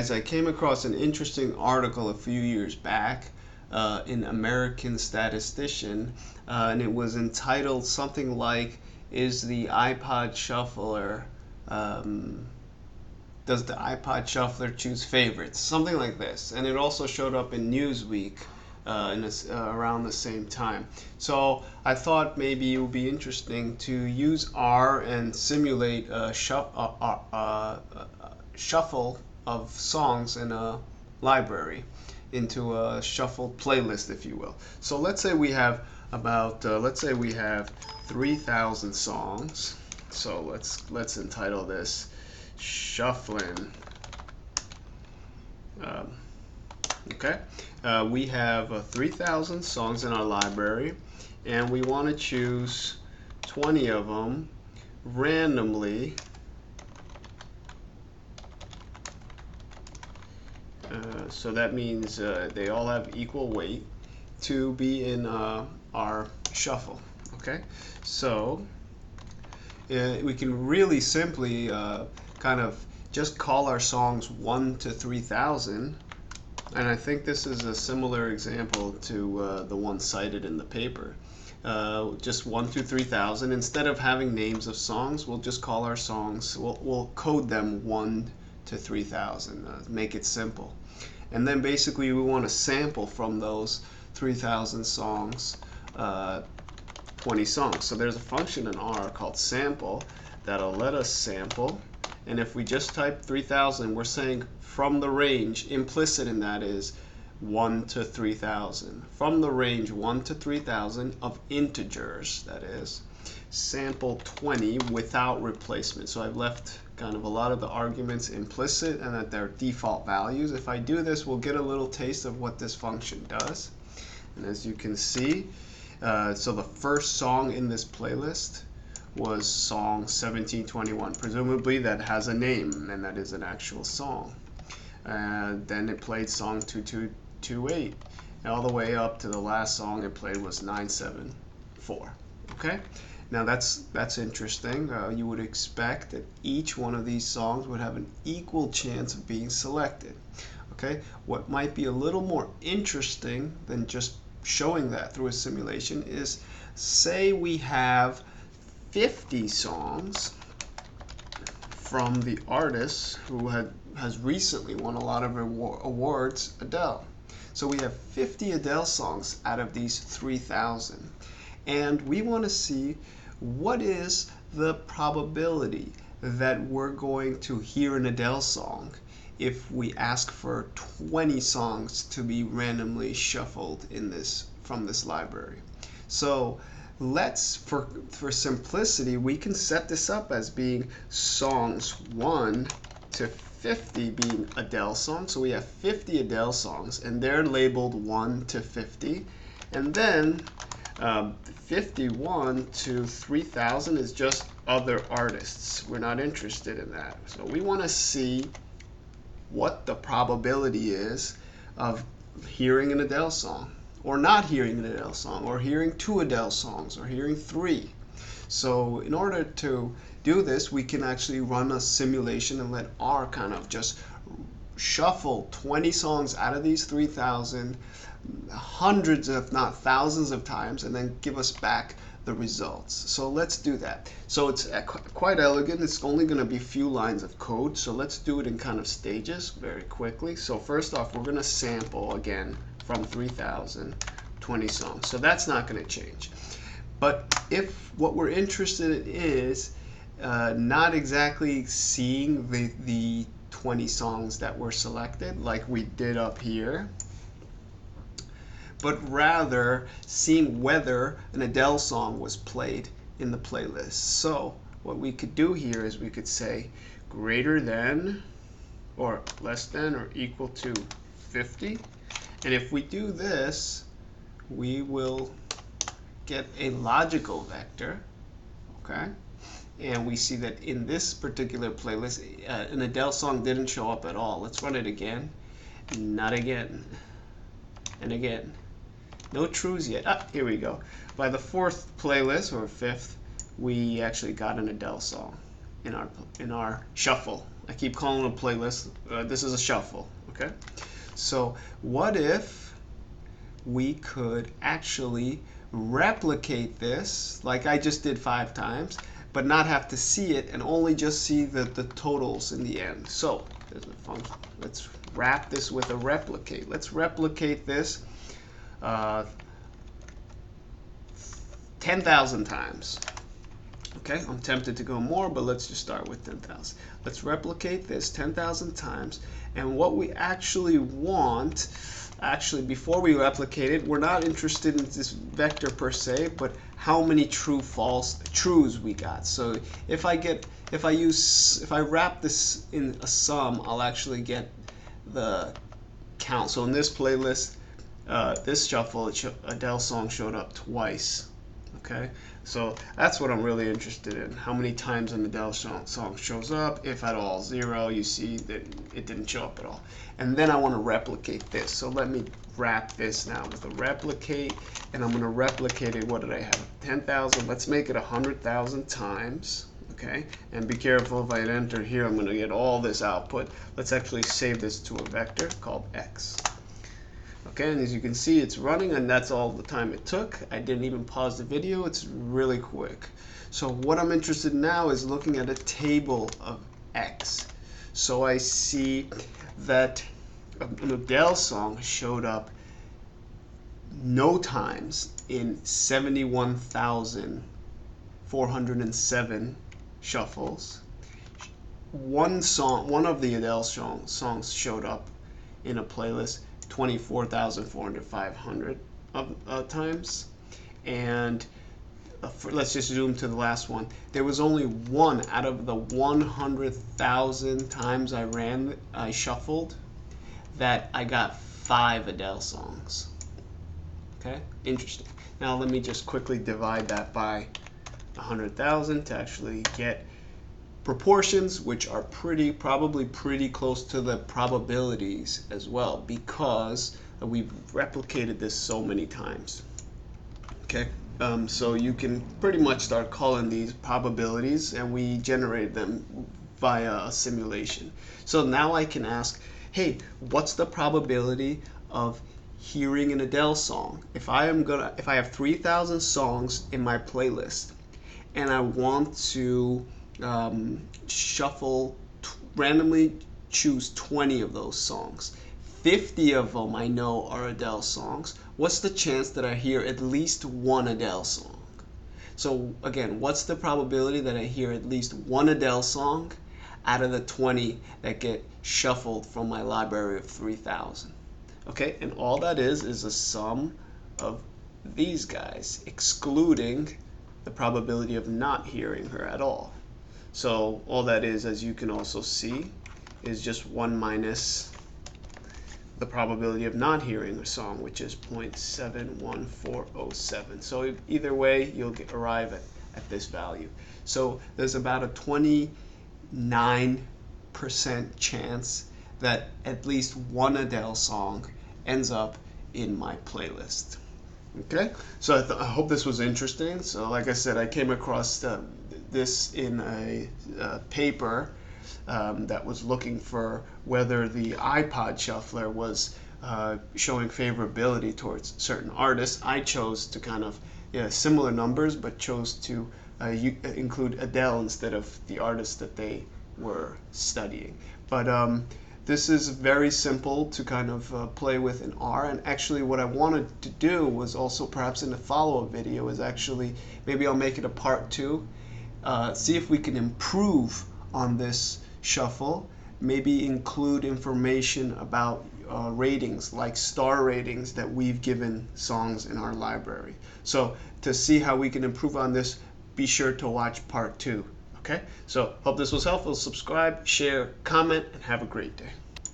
guys, I came across an interesting article a few years back in American Statistician, and it was entitled something like, "Is the iPod Shuffler, does the iPod Shuffler choose favorites?" Something like this. And it also showed up in Newsweek around the same time. So I thought maybe it would be interesting to use R and simulate a shuffle of songs in a library into a shuffled playlist, if you will. So let's say we have let's say we have 3,000 songs. So let's entitle this Shuffling. Okay, we have 3,000 songs in our library, and we want to choose 20 of them randomly. So that means they all have equal weight to be in our shuffle. Okay, so we can really simply kind of just call our songs 1 to 3,000. And I think this is a similar example to the one cited in the paper. Just 1 through 3,000. Instead of having names of songs, we'll just call our songs, we'll code them 1 to 3,000, make it simple. And then basically we want to sample from those 3,000 songs 20 songs. So there's a function in R called sample that'll let us sample. And if we just type 3,000, we're saying from the range, implicit in that is 1 to 3,000. From the range 1 to 3,000 of integers, that is, sample 20 without replacement. So I've left kind of a lot of the arguments implicit and that they're default values. If I do this, we'll get a little taste of what this function does. And as you can see, so the first song in this playlist was song 1721. Presumably that has a name and that is an actual song. Then it played song 2228. All the way up to the last song it played was 974. Okay? Now that's interesting. You would expect that each one of these songs would have an equal chance of being selected. Okay? What might be a little more interesting than just showing that through a simulation is, say we have 50 songs from the artist who has recently won a lot of awards, Adele. So we have 50 Adele songs out of these 3,000. And we want to see what is the probability that we're going to hear an Adele song if we ask for 20 songs to be randomly shuffled from this library. So let's, for simplicity, we can set this up as being songs 1 to 50 being Adele songs. So we have 50 Adele songs, and they're labeled 1 to 50. And then 51 to 3,000 is just other artists. We're not interested in that. So we want to see what the probability is of hearing an Adele song, or not hearing an Adele song, or hearing 2 Adele songs, or hearing 3. So in order to do this, we can actually run a simulation and let R kind of just shuffle 20 songs out of these 3,000 hundreds if not thousands of times, and then give us back the results. So let's do that. So it's quite elegant. It's only going to be a few lines of code. So let's do it in kind of stages very quickly. So first off, we're going to sample again from 3,000 20 songs. So that's not going to change. But if what we're interested in is not exactly seeing the 20 songs that were selected like we did up here, but rather seeing whether an Adele song was played in the playlist. So what we could do here is we could say greater than or less than or equal to 50. And if we do this, we will get a logical vector, okay? And we see that in this particular playlist, an Adele song didn't show up at all. Let's run it again. Not again. And again. No trues yet. Ah, here we go. By the 4th playlist, or 5th, we actually got an Adele song in our shuffle I keep calling it a playlist. This is a shuffle, okay? So what if we could actually replicate this like I just did 5 times, but not have to see it and only just see the totals in the end? So there's a function. Let's wrap this with a replicate. Let's replicate this 10,000 times. Okay, I'm tempted to go more, but let's just start with 10,000. Let's replicate this 10,000 times, and what we actually want, actually before we replicate it, we're not interested in this vector per se, but how many true false trues we got. So if I wrap this in a sum, I'll actually get the count. So in this playlist, this shuffle, Adele song showed up twice. Okay, so that's what I'm really interested in. How many times an Adele song shows up, if at all. 0, you see that it didn't show up at all. And then I want to replicate this. So let me wrap this now with a replicate, and I'm going to replicate it. What did I have? 10,000. Let's make it 100,000 times. Okay, and be careful if I hit enter here, I'm going to get all this output. Let's actually save this to a vector called x. Okay, and as you can see, it's running, and that's all the time it took. I didn't even pause the video. It's really quick. So what I'm interested in now is looking at a table of x. So I see that an Adele song showed up no times in 71,407 shuffles. One of the Adele songs showed up in a playlist 24,400 times, and let's just zoom to the last one. There was only one out of the 100,000 times I shuffled that I got 5 Adele songs. Okay, interesting. Now let me just quickly divide that by 100,000 to actually get proportions, which are probably pretty close to the probabilities as well, because we've replicated this so many times. Okay, so you can pretty much start calling these probabilities, and we generate them via a simulation. So now I can ask, hey, what's the probability of hearing an Adele song? If I have 3,000 songs in my playlist, and I want to randomly choose 20 of those songs. 50 of them I know are Adele songs. What's the chance that I hear at least one Adele song? So again, what's the probability that I hear at least one Adele song out of the 20 that get shuffled from my library of 3,000? Okay, and all that is a sum of these guys, excluding the probability of not hearing her at all. So all that is, as you can also see, is just 1 minus the probability of not hearing a song, which is 0.71407. So either way, you'll arrive at this value. So there's about a 29% chance that at least one Adele song ends up in my playlist. Okay, so I hope this was interesting. So like I said, I came across this in a paper that was looking for whether the iPod shuffler was showing favorability towards certain artists. I chose to kind of similar numbers, but chose to include Adele instead of the artist that they were studying. But this is very simple to kind of play with in R, and actually what I wanted to do was also, perhaps in the follow-up video, is actually, maybe I'll make it a part 2, see if we can improve on this shuffle, maybe include information about ratings, like star ratings that we've given songs in our library. So to see how we can improve on this, be sure to watch part 2. Okay, so hope this was helpful. Subscribe, share, comment, and have a great day.